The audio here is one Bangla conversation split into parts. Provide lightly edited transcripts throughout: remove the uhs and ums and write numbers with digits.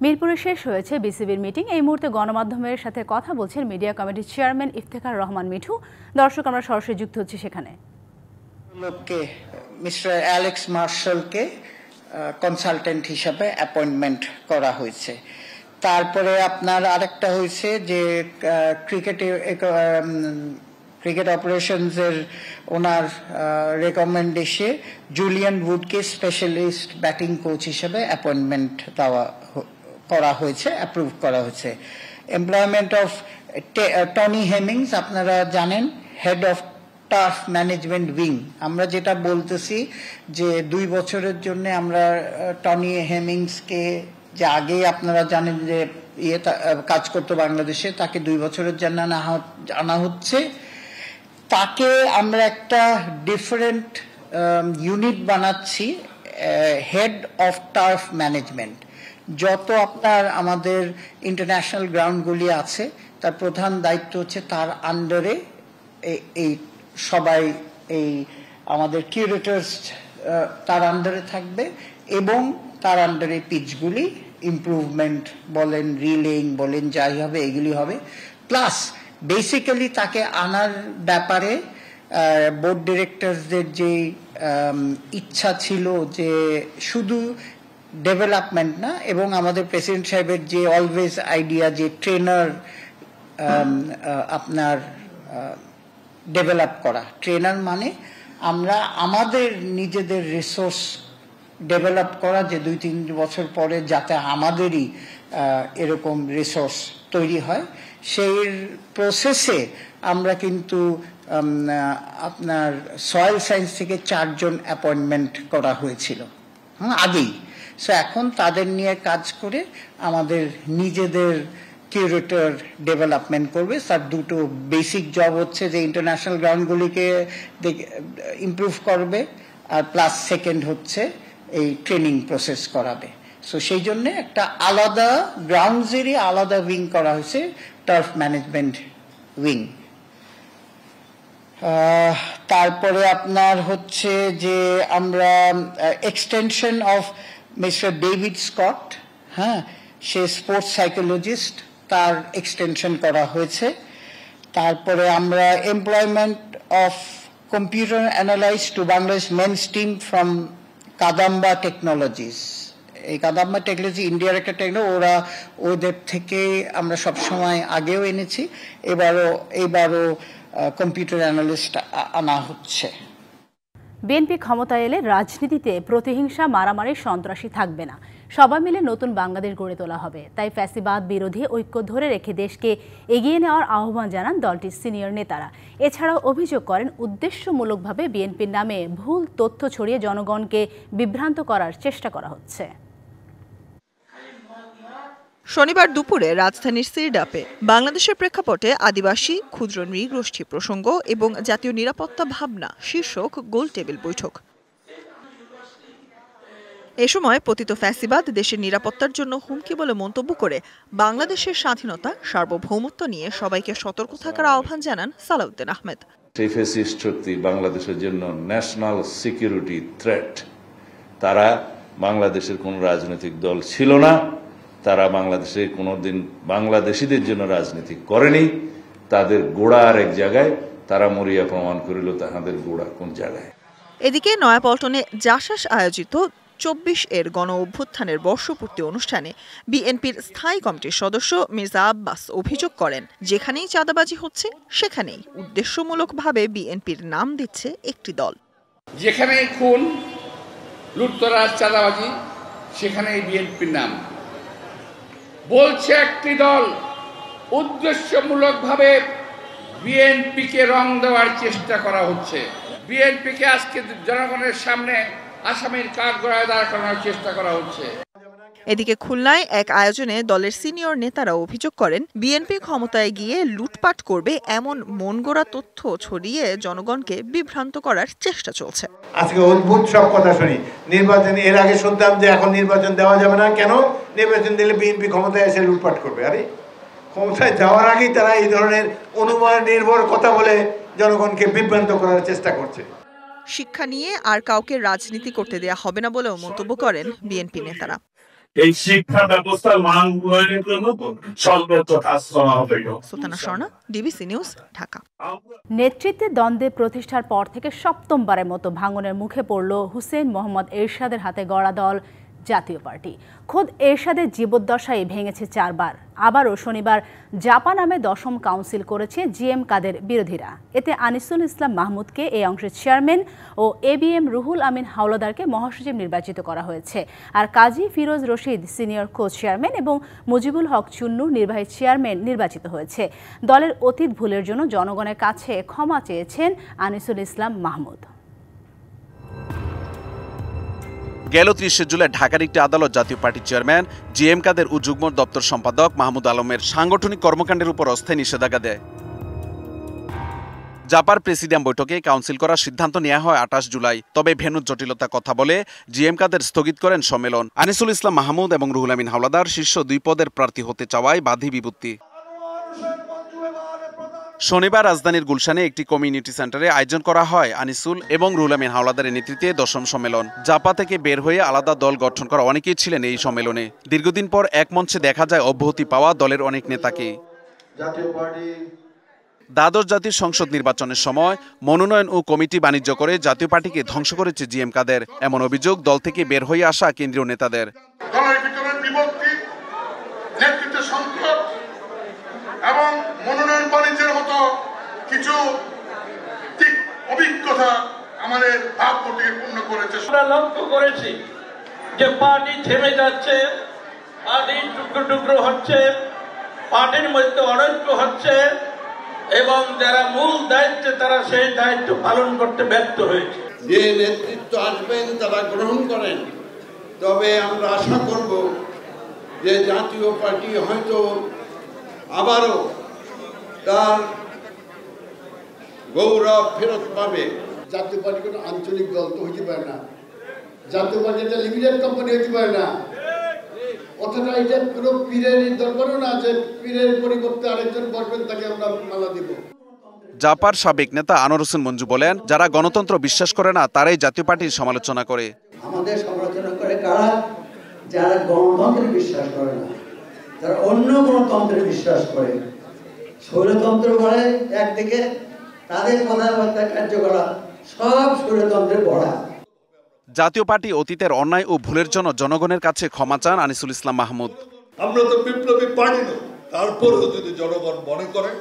মিরপুরে শেষ হয়েছে বিসিবির মিটিং। এই মুহূর্তে গণমাধ্যমের সাথে কথা বলছেন মিডিয়া কমিটির চেয়ারম্যান ইফতেখার রহমান মিঠু। দর্শক, আমরা সরাসরি যুক্ত হচ্ছি সেখানে। মিস্টার অ্যালেক্স মার্শালকে কনসালটেন্ট হিসাবে অ্যাপয়েন্টমেন্ট করা হয়েছে। তারপরে আপনার আরেকটা হয়েছে যে ক্রিকেট অপারেশনস এর ওনার রেকমেন্ডেশনে জুলিয়ান উডকে স্পেশালিস্ট ব্যাটিং কোচ হিসেবে অ্যাপয়েন্টমেন্ট করা হয়েছে, অ্যাপ্রুভ করা হয়েছে। এমপ্লয়মেন্ট অফ টনি হেমিংস, আপনারা জানেন, head of turf management wing. আমরা যেটা বলতেছি যে 2 বছরের জন্য আমরা টনি হেমিংসকে, যে আগে আপনারা জানেন যে কাজ করতো বাংলাদেশে, তাকে 2 বছরের জন্য আনা হচ্ছে। তাকে আমরা একটা ডিফারেন্ট ইউনিট বানাচ্ছি, হেড অফ টার্ফ ম্যানেজমেন্ট। যত আপনার আমাদের ইন্টারন্যাশনাল গ্রাউন্ডগুলি আছে তার প্রধান দায়িত্ব হচ্ছে তার আন্ডারে এই সবাই, এই আমাদের কিউরেটরস তার আন্ডারে থাকবে এবং তার আন্ডারে পিচগুলি ইমপ্রুভমেন্ট বলেন, রিলেইং বলেন, যাই হবে এগুলি হবে। প্লাস বেসিক্যালি তাকে আনার ব্যাপারে বোর্ড ডিরেক্টরসদের যে ইচ্ছা ছিল যে শুধু ডেভেলপমেন্ট না, এবং আমাদের প্রেসিডেন্ট সাহেবের যে অলওয়েজ আইডিয়া যে ট্রেনার আপনার ডেভেলপ করা। ট্রেনার মানে আমরা আমাদের নিজেদের রিসোর্স ডেভেলপ করা, যে 2-3 বছর পরে যাতে আমাদেরই এরকম রিসোর্স তৈরি হয়। সেই প্রসেসে আমরা কিন্তু আপনার সয়েল সায়েন্স থেকে 4 জন অ্যাপয়েন্টমেন্ট করা হয়েছিল আগেই। সো এখন তাদের নিয়ে কাজ করে আমাদের নিজেদের কিউরেটর ডেভেলপমেন্ট করবে। তার 2টো বেসিক জব হচ্ছে যে ইন্টারন্যাশনাল গ্রাউন্ডগুলিকে ইমপ্রুভ করবে, আর প্লাস সেকেন্ড হচ্ছে এই ট্রেনিং প্রসেস করাবে। সো সেই জন্য একটা আলাদা গ্রাউন্ডসেরই আলাদা উইং করা হয়েছে, টার্ফ ম্যানেজমেন্ট উইং। তারপরে আপনার হচ্ছে যে আমরা extension of mister David Scott, হ্যাঁ, সে স্পোর্টস সাইকোলজিস্ট, তার এক্সটেনশন করা হয়েছে। তারপরে আমরা employment of computer analyst to Bangladesh men's team from Kadamba technologies. এই কাদাম্বা টেকনোলজি ইন্ডিয়ার একটা টেকনোলজি, ওদের থেকে আমরা সবসময় আগেও এনেছি, এবারও কম্পিউটার অ্যানালিস্ট আনা হচ্ছে। বিএনপি ক্ষমতায় এলে রাজনীতিতে প্রতিহিংসা, মারামারি, সন্ত্রাসী থাকবে না। সবাই মিলে নতুন বাংলাদেশ গড়ে তোলা হবে। তাই ফ্যাসিবাদ বিরোধী ঐক্য ধরে রেখে দেশকে এগিয়ে নেওয়ার আহ্বান জানান দলটির সিনিয়র নেতারা। এছাড়াও অভিযোগ করেন উদ্দেশ্যমূলকভাবে বিএনপির নামে ভুল তথ্য ছড়িয়ে জনগণকে বিভ্রান্ত করার চেষ্টা করা হচ্ছে। শনিবার দুপুরে রাজধানীর সিরডাপে বাংলাদেশের প্রেক্ষাপটে আদিবাসী, ক্ষুদ্র নৃগোষ্ঠী প্রসঙ্গ এবং জাতীয় নিরাপত্তা ভাবনা শীর্ষক গোলটেবিল বৈঠক। এ সময় পতিত ফ্যাসিবাদ দেশের নিরাপত্তার জন্য হুমকি বলে মন্তব্য করে বাংলাদেশের স্বাধীনতা, সার্বভৌমত্ব নিয়ে সবাইকে সতর্ক থাকার আহ্বান জানান সালাউদ্দিন আহমেদ। সেই ফ্যাসিস্ট শক্তি বাংলাদেশের জন্য ন্যাশনাল সিকিউরিটি থ্রেট। তারা বাংলাদেশের কোন রাজনৈতিক দল ছিল না, তারা বাংলাদেশে কোনোদিন বাংলাদেশিদের জন্য রাজনীতি করেনি। তাদের গোড়া আর এক জায়গায়, তারা মরিয়া প্রমাণ করিল তাহাদের গোড়া কোন জায়গায়। এদিকে নয়াপল্টনে জাসাস আয়োজিত 24 এর গণ অভ্যুত্থানের বর্ষপূর্তি অনুষ্ঠানে বিএনপির স্থায়ী কমিটির সদস্য মির্জা আব্বাস অভিযোগ করেন, যেখানেই চাঁদাবাজি হচ্ছে সেখানেই উদ্দেশ্যমূলকভাবে বিএনপির নাম দিচ্ছে একটি দল। যেখানেই খুন, লুটতরাজ, চাঁদাবাজি, সেখানেই বিএনপির নাম বলছে একটি দল। উদ্দেশ্যমূলকভাবে বিএনপিকে রং দেওয়ার চেষ্টা করা হচ্ছে। বিএনপিকে আজকে জনগণের সামনে আসামির কাঠগড়ায় দাঁড় করানোর চেষ্টা করা হচ্ছে। এদিকে খুলনায় এক আয়োজনে দলের সিনিয়র নেতারা অভিযোগ করেন, বিএনপি ক্ষমতায় গিয়ে লুটপাট করবে এমন মনগড়া তথ্য ছড়িয়ে জনগণকে বিভ্রান্ত করার চেষ্টা চলছে। আজকে অদ্ভুত সব কথা শুনি। নির্বাচন, এর আগে শুনতাম যে এখন নির্বাচন দেওয়া যাবে না, কেন? নির্বাচন দিলে বিএনপি ক্ষমতায় এসে লুটপাট করবে। আরে ক্ষমতায় যাওয়ার আগেই তারা এই ধরনের অনুমান নির্ভর কথা বলে জনগণকে বিভ্রান্ত করার চেষ্টা করছে। শিক্ষা নিয়ে আর কাউকে রাজনীতি করতে দেয়া হবে না বলেও মন্তব্য করেন বিএনপি নেতারা। এই শিক্ষা ব্যবস্থার মান উন্নয়নের জন্য সর্বোচ্চ কাজ করা হবে। Sultana Swarna, DBC news, Dhaka. নেতৃত্বে দ্বন্দ্বে প্রতিষ্ঠার পর থেকে সপ্তমবারের মতো ভাঙনের মুখে পড়ল হুসেইন মোহাম্মদ এরশাদের হাতে গড়া দল জাতীয় পার্টি। খোদ এরশাদের জীবদ্দশায় ভেঙেছে 4 বার। আবারও শনিবার জাপা নামে 10ম কাউন্সিল করেছে জিএম কাদের বিরোধীরা। এতে আনিসুল ইসলাম মাহমুদকে এই অংশের চেয়ারম্যান ও এবিএম রুহুল আমিন হাওলাদারকে মহাসচিব নির্বাচিত করা হয়েছে। আর Kazi Firoz Rashid senior co chairman এবং মুজিবুল হক চুন্নু নির্বাহী চেয়ারম্যান নির্বাচিত হয়েছে। দলের অতীত ভুলের জন্য জনগণের কাছে ক্ষমা চেয়েছেন আনিসুল ইসলাম মাহমুদ। গেল 30 জুলাই ঢাকার একটি আদালত জাতীয় পার্টির চেয়ারম্যান জিএম কাদের ও যুগ্ম দপ্তর সম্পাদক মাহমুদ আলমের সাংগঠনিক কর্মকাণ্ডের উপর অস্থায়ী নিষেধাজ্ঞা দেয়। জাপার প্রেসিডিয়াম বৈঠকে কাউন্সিল করার সিদ্ধান্ত নেওয়া হয় 28 জুলাই। তবে ভেন্যুর জটিলতার কথা বলে জিএম কাদের স্থগিত করেন সম্মেলন। আনিসুল ইসলাম মাহমুদ এবং রুহুল আমিন হাওলাদার শীর্ষ 2 পদের প্রার্থী হতে চাওয়ায় বাধি বিপত্তি। শনিবার রাজধানীর গুলশানে একটি কমিউনিটি সেন্টারে আয়োজন করা হয় আনিসুল এবং রুহুল আমিন হাওলাদারের নেতৃত্বে 10ম সম্মেলন। জাপা থেকে বের হয়ে আলাদা দল গঠন করা অনেকেই ছিলেন এই সম্মেলনে। দীর্ঘদিন পর এক মঞ্চে দেখা যায় অব্যাহতি পাওয়া দলের অনেক নেতাকে। দ্বাদশ জাতীয় সংসদ নির্বাচনের সময় মনোনয়ন ও কমিটি বাণিজ্য করে জাতীয় পার্টিকে ধ্বংস করেছে জিএম কাদের, এমন অভিযোগ দল থেকে বের হয়ে আসা কেন্দ্রীয় নেতাদের। এবং মনোনয়ন বাণিজ্যের মতো কিছু অভিজ্ঞতা আমাদের ভাবমূর্তিকে পূর্ণ করেছে। আমরা লক্ষ্য করেছি যে পার্টি থেমে যাচ্ছে, পার্টি টুকরো টুকরো হচ্ছে, পার্টির মধ্যে অনৈক্য হচ্ছে এবং যারা মূল দায়িত্বে তারা সেই দায়িত্ব পালন করতে ব্যর্থ হয়েছে। যে নেতৃত্ব আসবেন তারা গ্রহণ করেন, তবে আমরা আশা করব যে জাতীয় পার্টি হয়তো আবারও তার গৌরব ফেরত পাবে। জাতীয় পার্টি কোনো আঞ্চলিক দল তো হইতে পারে না, জাতীয় পার্টি একটা লিমিটেড কোম্পানি হইতে পারে না, অথবা এটা কোনো পীরের দরবারও না যে পীরের পরিবর্তে আরেকজন বসবেন তাকে আমরা মালা দেব। জাপার সাবেক নেতা আনোয়ার হোসেন মঞ্জু বলেন, যারা গণতন্ত্র বিশ্বাস করে না তারাই জাতীয় পার্টির সমালোচনা করে। আমাদের সমালোচনা করে কারা? যারা গণতন্ত্রে বিশ্বাস করে না, যারা অন্য গণতন্ত্রে বিশ্বাস করে, স্বৈরতন্ত্র বলে একদিকে, তাদের কথাবার্তা কার্যকলাপ সব স্বৈরতন্ত্রের গড়া। জাতীয় পার্টি অতীতের অন্যায় ও ভুলের জন্য জনগণের কাছে ক্ষমা চান আনিসুল ইসলাম মাহমুদ। আমরা তো বিপ্লবী পার্টি নই, তারপরেও যদি জনগণ মনে করে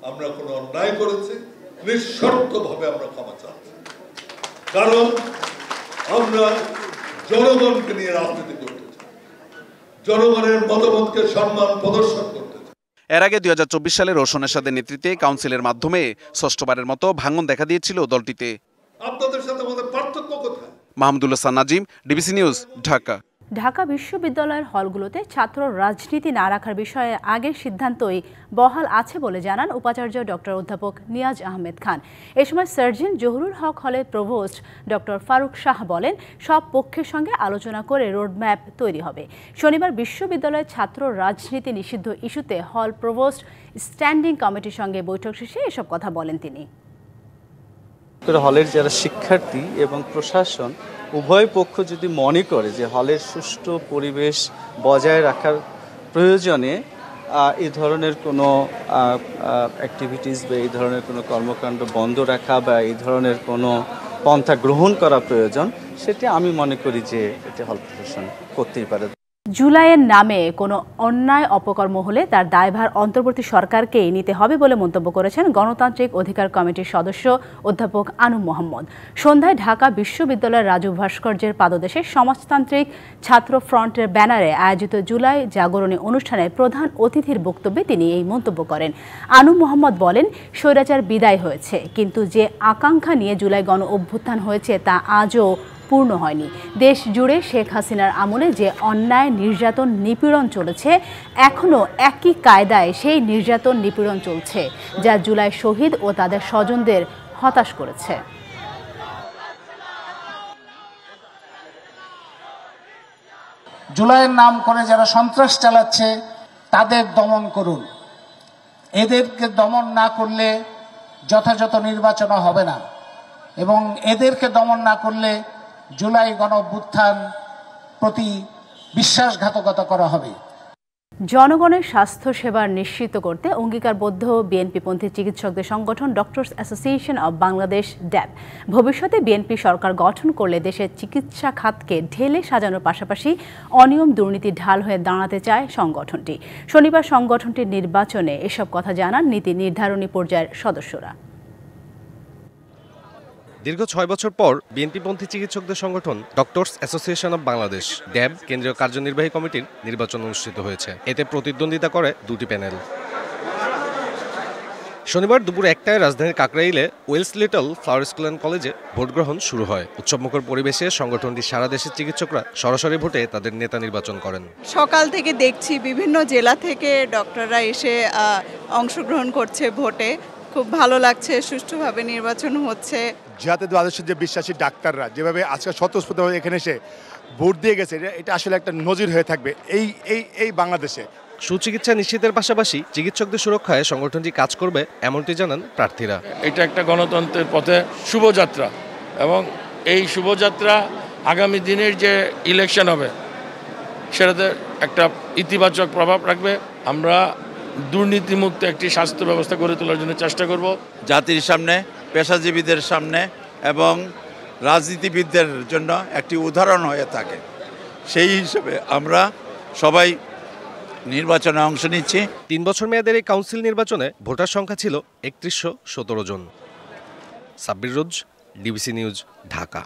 আমরা কোনো অন্যায় করেছি, নিঃশর্তভাবে আমরা ক্ষমা চাচ্ছি। কারণ আমরা জনগণকে নিয়ে রাজনীতি করতে চাই, জনগণের মতামতকে সম্মান প্রদর্শন করতে চাই। এর আগে 2024 সালে রওশন এরশাদের নেতৃত্বে কাউন্সিলের মাধ্যমে ষষ্ঠবারের মতো ভাঙন দেখা দিয়েছিল দলটিতে। আপনাদের সাথে আমাদের পার্থক্য কোথায়? Mahmudul Hasan Nazim, DBC news, Dhaka. ঢাকা বিশ্ববিদ্যালয়ের হলগুলোতে ছাত্র রাজনীতি না রাখার বিষয়ে আগের সিদ্ধান্তই বহাল আছে বলে জানান উপাচার্য ডক্টর অধ্যাপক নিয়াজ আহমেদ খান। এ সময় সার্জন জহুরুল হক হলের প্রভোস্ট ডক্টর ফারুক শাহ বলেন, সব পক্ষের সঙ্গে আলোচনা করে রোডম্যাপ তৈরি হবে। শনিবার বিশ্ববিদ্যালয়ের ছাত্র রাজনীতি নিষিদ্ধ ইস্যুতে হল প্রভোস্ট স্ট্যান্ডিং কমিটির সঙ্গে বৈঠক শেষে এসব কথা বলেন তিনি। হলের যারা শিক্ষার্থী এবং প্রশাসন উভয় পক্ষ যদি মনে করে যে হলের সুষ্ঠু পরিবেশ বজায় রাখার প্রয়োজনে এই ধরনের কোনো অ্যাক্টিভিটিস বা এই ধরনের কোনো কর্মকাণ্ড বন্ধ রাখা বা এই ধরনের কোনো পন্থা গ্রহণ করা প্রয়োজন, সেটি আমি মনে করি যে এটা হল প্রশাসন করতেই পারে। জুলাইয়ের নামে কোনো অন্যায় অপকর্ম হলে তার দায়ভার অন্তর্বর্তী সরকারকেই নিতে হবে বলে মন্তব্য করেছেন গণতান্ত্রিক অধিকার কমিটির সদস্য অধ্যাপক আনু মোহাম্মদ। সন্ধ্যায় ঢাকা বিশ্ববিদ্যালয়ের রাজু ভাস্কর্যের পাদদেশে সমাজতান্ত্রিক ছাত্র ফ্রন্টের ব্যানারে আয়োজিত জুলাই জাগরণী অনুষ্ঠানে প্রধান অতিথির বক্তব্যে তিনি এই মন্তব্য করেন। আনু মোহাম্মদ বলেন, স্বৈরাচার বিদায় হয়েছে, কিন্তু যে আকাঙ্ক্ষা নিয়ে জুলাই গণ অভ্যুত্থান হয়েছে তা আজও পূর্ণ হয়নি। দেশ জুড়ে শেখ হাসিনার আমলে যে অন্যায়, নির্যাতন, নিপীড়ন চলেছে, এখনও একই কায়দায় সেই নির্যাতন, নিপীড়ন চলছে, যা জুলাই শহীদ ও তাদের স্বজনদের হতাশ করেছে। জুলাইয়ের নাম করে যারা সন্ত্রাস চালাচ্ছে তাদের দমন করুন। এদেরকে দমন না করলে যথাযথ নির্বাচন হবে না, এবং এদেরকে দমন না করলে জুলাই গণ অভ্যুত্থান প্রতি বিশ্বাসঘাতকতা করা হবে। জনগণের স্বাস্থ্য সেবা নিশ্চিত করতে অঙ্গীকারবদ্ধ বিএনপিপন্থী চিকিৎসকদের সংগঠন ডক্টরস অ্যাসোসিয়েশন অব বাংলাদেশ ড্যাব। ভবিষ্যতে বিএনপি সরকার গঠন করলে দেশের চিকিৎসা খাতকে ঢেলে সাজানোর পাশাপাশি অনিয়ম দুর্নীতির ঢাল হয়ে দাঁড়াতে চায় সংগঠনটি। শনিবার সংগঠনটির নির্বাচনে এসব কথা জানান নীতি নির্ধারণী পর্যায়ের সদস্যরা। দীর্ঘ 6 বছর পর বিএনপিপন্থী চিকিৎসকদের সংগঠন ডক্টরস অ্যাসোসিয়েশন অব বাংলাদেশ ড্যাব কেন্দ্রীয় কার্যনির্বাহী কমিটির নির্বাচন অনুষ্ঠিত হয়েছে। এতে প্রতিদ্বন্দ্বিতা করে দুটি প্যানেল। শনিবার দুপুর 1টায় রাজধানীর কাকরাইলে Wells Little Flower school and কলেজে ভোট গ্রহণ শুরু হয়। উৎসবমুখর পরিবেশে সংগঠনটি সারা দেশের চিকিৎসকরা সরাসরি ভোটে তাদের নেতা নির্বাচন করেন। সকাল থেকে দেখছি বিভিন্ন জেলা থেকে ডক্টররা এসে অংশগ্রহণ করছে ভোটে। খুব ভালো লাগছে, সুষ্ঠুভাবে নির্বাচন হচ্ছে। জাতীয় আদর্শের যে বিশ্বাসী ডাক্তাররা যেভাবে আজকে স্বতঃস্ফূর্তভাবে এখানে এসে ভোট দিয়ে গেছে, এটা আসলে একটা নজির হয়ে থাকবে এই বাংলাদেশে। সুচিকিৎসা নিশ্চিতের পাশাপাশি চিকিৎসকদের সুরক্ষায় সংগঠনটি কাজ করবে এমনটি জানান প্রার্থীরা। এটা একটা গণতন্ত্রের পথে শুভযাত্রা এবং এই শুভযাত্রা আগামী দিনের যে ইলেকশন হবে সেটাতে একটা ইতিবাচক প্রভাব রাখবে। আমরা দুর্নীতিমুক্ত একটি স্বাস্থ্য ব্যবস্থা গড়ে তোলার জন্য চেষ্টা করব। জাতির সামনে, পেশাজীবীদের সামনে এবং রাজনীতিবিদদের জন্য একটি উদাহরণ হয়ে থাকে। সেই হিসেবে আমরা সবাই নির্বাচনে অংশ নিচ্ছি। 3 বছর মেয়াদের এই কাউন্সিল নির্বাচনে ভোটার সংখ্যা ছিল 3117 জন। সাব্বির রোজ, ডিবিসি নিউজ, ঢাকা।